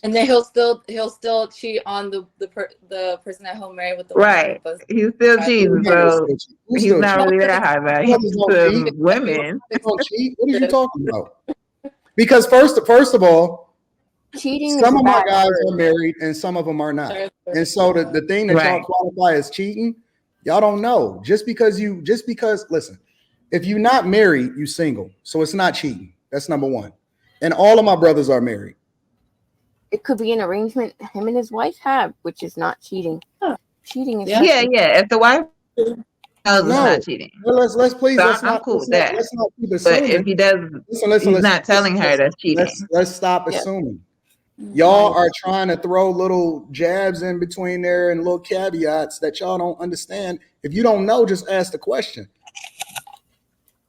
And then he'll still cheat on the person at home married with the right. He's still cheating, so he's not really that high value to women. What are you talking about? Because first of all, cheating. Some of my guys are married, and some of them are not. And so the thing that y'all qualify as cheating, y'all don't know. Just because listen, if you're not married, you single, so it's not cheating. That's number one. And all of my brothers are married. It could be an arrangement him and his wife have, which is not cheating. Cheating is yeah. If the wife knows it's not cheating, well, let's please. So let's I'm not, cool let's with not, that. let's not keep but assuming. if he does, he's not telling her that's cheating. Let's stop assuming. Y'all are trying to throw little jabs in between there and little caveats that y'all don't understand. If you don't know, just ask the question.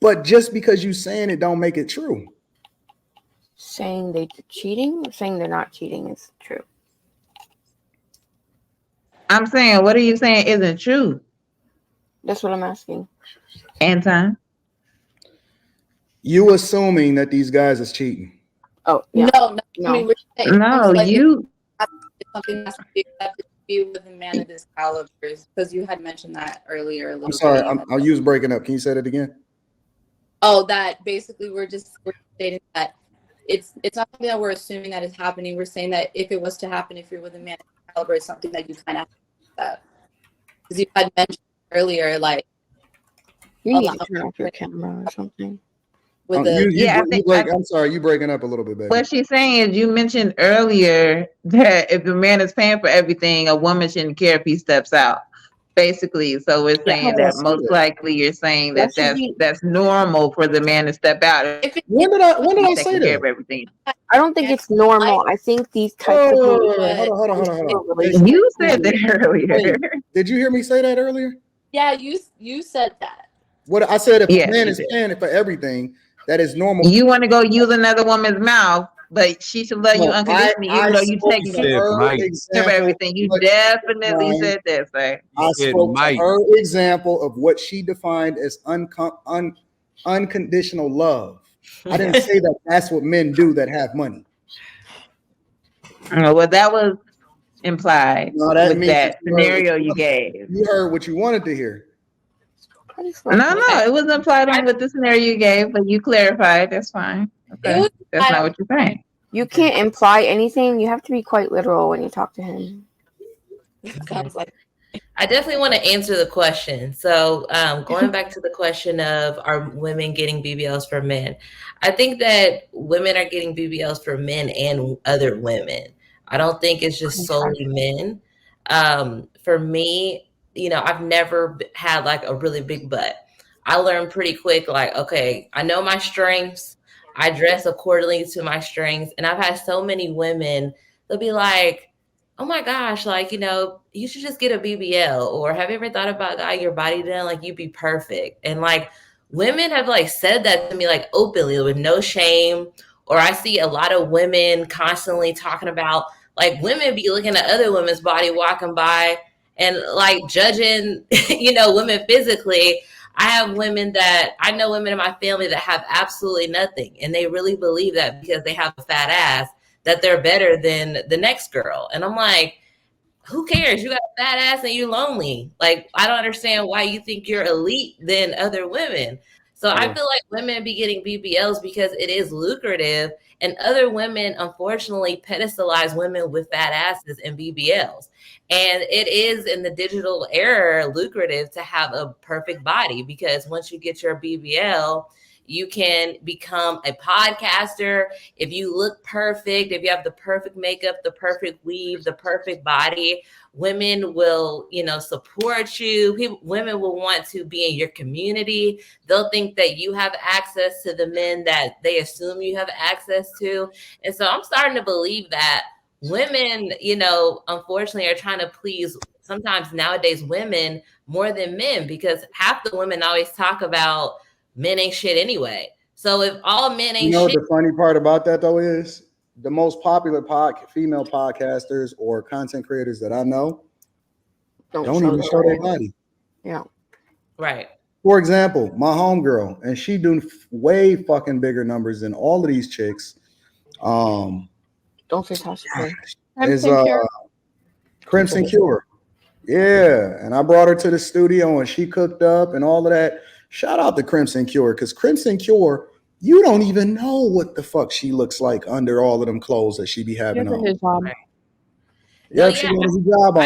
But just because you saying it don't make it true. Saying they're cheating or saying they're not cheating is true. I'm saying, what are you saying isn't true? That's what I'm asking. Anton? You assuming that these guys is cheating. Oh, yeah. No. I mean, you. It's something that's accepted to be with a man of this caliber, because you had mentioned that earlier. I'm sorry, I'll use breaking up. Can you say that again? Oh, that basically we're stating that it's not something that we're assuming that is happening. We're saying that if it was to happen, if you're with a man of this caliber, it's something that you kind of have to accept. Because you had mentioned earlier, like you need to turn off your camera or something. I'm sorry, you breaking up a little bit, baby. What she's saying is, you mentioned earlier that if the man is paying for everything, a woman shouldn't care if he steps out. Basically, so we're saying that most likely you're saying that's normal for the man to step out. When did I say that? Of everything. I don't think it's normal. I think these types of hold on. You said that earlier. Hey, did you hear me say that earlier? Yeah, you said that. What I said, if a man is paying for everything, that is normal. You want to go use another woman's mouth, but she should love you unconditionally, even though you take care of everything. You definitely said that, sir. I spoke to her example of what she defined as unconditional love. I didn't say that that's what men do that have money. Well, that was implied with that scenario you gave. You heard what you wanted to hear. No, it was implied with the scenario you gave, but you clarified. That's fine. Okay. That's not what you're saying. You can't imply anything. You have to be quite literal when you talk to him. Sounds like. I definitely want to answer the question. So going back to the question of, are women getting BBLs for men? I think that women are getting BBLs for men and other women. I don't think it's just solely men. For me, I've never had like a really big butt. I learned pretty quick, like, okay, I know my strengths. I dress accordingly to my strengths. And I've had so many women, they'll be like, oh my gosh, like, you should just get a BBL, or have you ever thought about getting your body done? Like, you'd be perfect. And like, women have like said that to me, like openly with no shame. Or I see a lot of women constantly talking about, like, women be looking at other women's body walking by and like judging, women physically. I know women in my family that have absolutely nothing. And they really believe that because they have a fat ass, that they're better than the next girl. And I'm like, who cares? You got a fat ass and you're lonely. Like, I don't understand why you think you're elite than other women. So I feel like women be getting BBLs because it is lucrative, and other women, unfortunately, pedestalize women with fat asses and BBLs. And it is, in the digital era, lucrative to have a perfect body, because once you get your BBL, you can become a podcaster. If you look perfect, if you have the perfect makeup, the perfect weave, the perfect body, women will, support you. Women will want to be in your community. They'll think that you have access to the men that they assume you have access to. And so I'm starting to believe that women, unfortunately, are trying to please sometimes nowadays women more than men, because half the women always talk about men ain't shit anyway. So if all men ain't shit. The funny part about that, though, is the most popular female podcasters or content creators that I know don't even show their body. Yeah. Right. For example, my homegirl, and she doing way fucking bigger numbers than all of these chicks. Don't say Tasha K. Is Crimson Cure. Yeah, and I brought her to the studio and she cooked up and all of that. Shout out to Crimson Cure, because Crimson Cure, you don't even know what the fuck she looks like under all of them clothes that she be having on. Yep, she does a job on,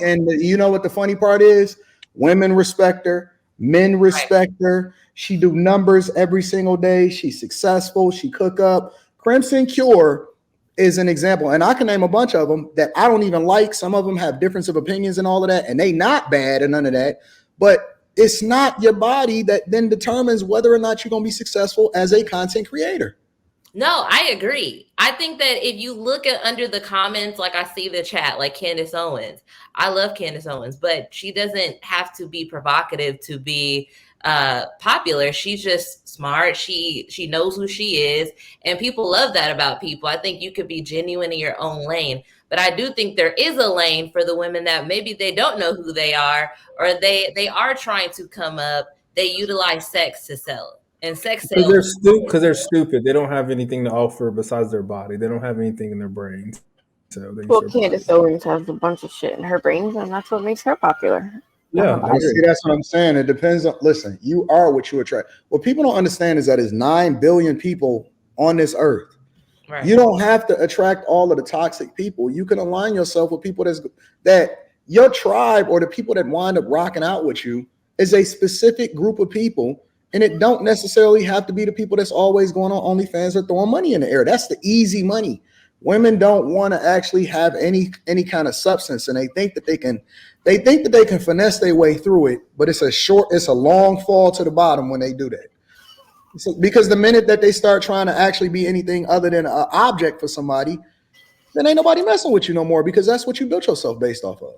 and you know what the funny part is? Women respect her, men respect her. She do numbers every single day. She's successful. She cook up. Crimson Cure is an example, and I can name a bunch of them that I don't even like. Some of them have difference of opinions and all of that, and they not bad and none of that. But it's not your body that then determines whether or not you're going to be successful as a content creator. No, I agree. I think that if you look at under the comments, like I see the chat, like Candace Owens, I love Candace Owens, but she doesn't have to be provocative to be popular. She's just smart. She knows who she is, and people love that about people. I think you could be genuine in your own lane, but I do think there is a lane for the women that maybe they don't know who they are, or they are trying to come up. They utilize sex to sell it. And sex because they're stupid. They don't have anything to offer besides their body. They don't have anything in their brains. So Candace Owens has a bunch of shit in her brains, and that's what makes her popular. Yeah, see, that's what I'm saying. It depends on. Listen, you are what you attract. What people don't understand is that there's 9 billion people on this earth. Right. You don't have to attract all of the toxic people. You can align yourself with people that your tribe, or the people that wind up rocking out with you, is a specific group of people. And it don't necessarily have to be the people that's always going on OnlyFans or throwing money in the air. That's the easy money. Women don't want to actually have any kind of substance, and they think that they can finesse their way through it, but it's a long fall to the bottom when they do that. So, because the minute that they start trying to actually be anything other than an object for somebody, then ain't nobody messing with you no more, because that's what you built yourself based off of.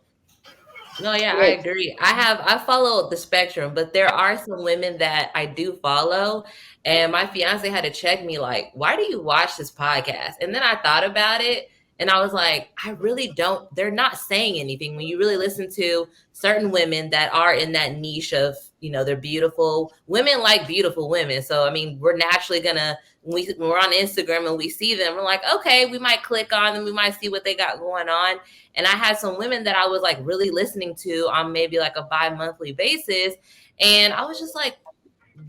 No, yeah, I agree. I follow the spectrum, but there are some women that I do follow. And my fiance had to check me like, why do you watch this podcast? And then I thought about it, and I was like, I really don't. They're not saying anything. When you really listen to certain women that are in that niche of, they're beautiful. Women like beautiful women. So, I mean, we're naturally gonna, when we're on Instagram and we see them, we're like, okay, we might click on them. We might see what they got going on. And I had some women that I was like really listening to on maybe like a bi-monthly basis. And I was just like,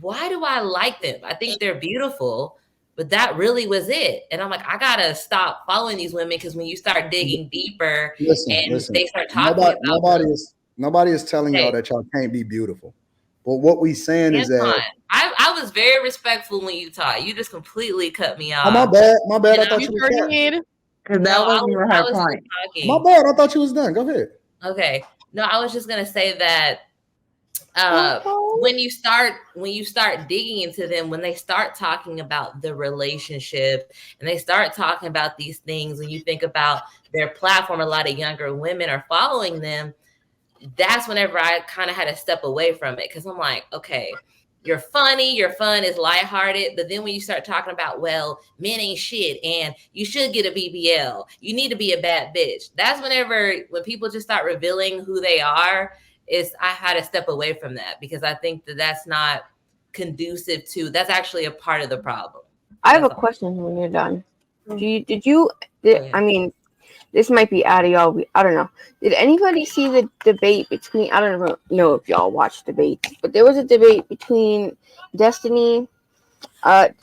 why do I like them? I think they're beautiful, but that really was it. And I'm like, I gotta stop following these women, because when you start digging deeper they start talking nobody is telling y'all that y'all can't be beautiful. But what we saying is that I was very respectful when you taught. You just completely cut me off. Oh, my bad. I thought you were done. Because that wasn't her point. My bad. I thought you was done. Go ahead. Okay. No, I was just gonna say that when you start digging into them, when they start talking about the relationship and they start talking about these things, and you think about their platform, a lot of younger women are following them. That's whenever I kind of had to step away from it, because I'm like, okay, you're funny, your fun is lighthearted, but then when you start talking about, well, men ain't shit and you should get a BBL, you need to be a bad bitch. That's when people just start revealing who they are, I had to step away from that, because I think that's not conducive to, that's actually a part of the problem. I have a question when you're done. I mean, this might be out of y'all. I don't know. Did anybody see the debate between, I don't know if y'all watched debates, but there was a debate between Destiny,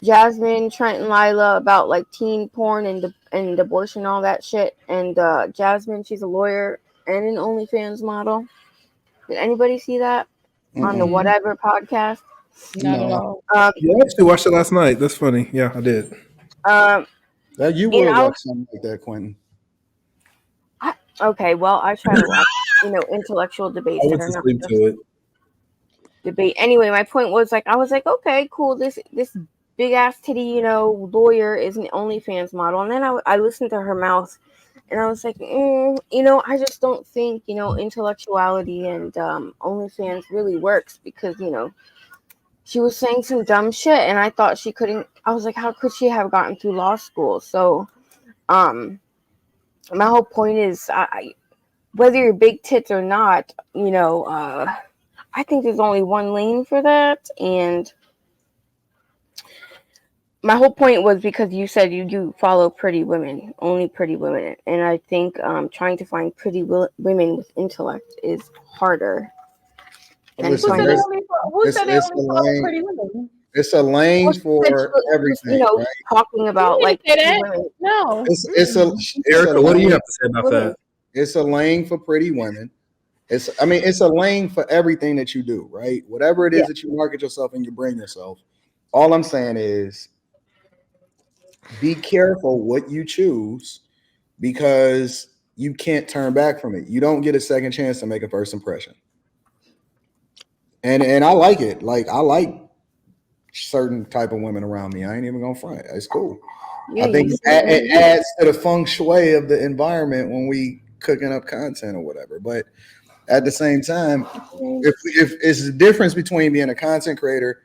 Jasmine, Trent, and Lila about like teen porn and abortion and all that shit. And Jasmine, she's a lawyer and an OnlyFans model. Did anybody see that on the Whatever podcast? Not at all. Yeah, I actually watched it last night. That's funny. Yeah, I did. That you would watch something like that, Quentin. Okay, well, I try to watch, intellectual debates. I went to sleep to it. Debate. Anyway, my point was I was like, okay, cool. This big ass titty, lawyer is an OnlyFans model, and then I listened to her mouth, and I was like, I just don't think intellectuality and OnlyFans really works, because she was saying some dumb shit, and I thought she couldn't. I was like, how could she have gotten through law school? So, my whole point is, whether you're big tits or not, I think there's only one lane for that, and my whole point was because you said you follow pretty women, only pretty women, and I think trying to find pretty women with intellect is harder. Listen, who said they only follow lane, pretty women? it's a lane for everything, right? Talking about like women. No, Erica, what do you have to say about that? It's a lane for pretty women. It's a lane for everything that you do, right? Whatever it is that you market yourself and you bring yourself. All I'm saying is be careful what you choose because you can't turn back from it. You don't get a second chance to make a first impression. And I like it. Like I like certain type of women around me. I ain't even gonna front. It's cool. Yeah, I think it adds to the feng shui of the environment when we cooking up content or whatever. But at the same time, if it's the difference between being a content creator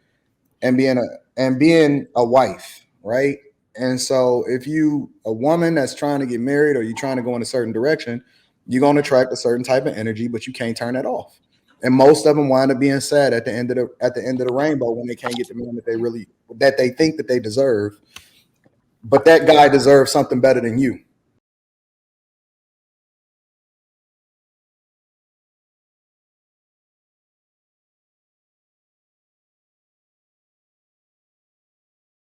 and being a wife, right? And so if you a woman that's trying to get married or you're trying to go in a certain direction, you're going to attract a certain type of energy, but you can't turn that off. And most of them wind up being sad at the end of the rainbow when they can't get the man that they think that they deserve. But that guy deserves something better than you.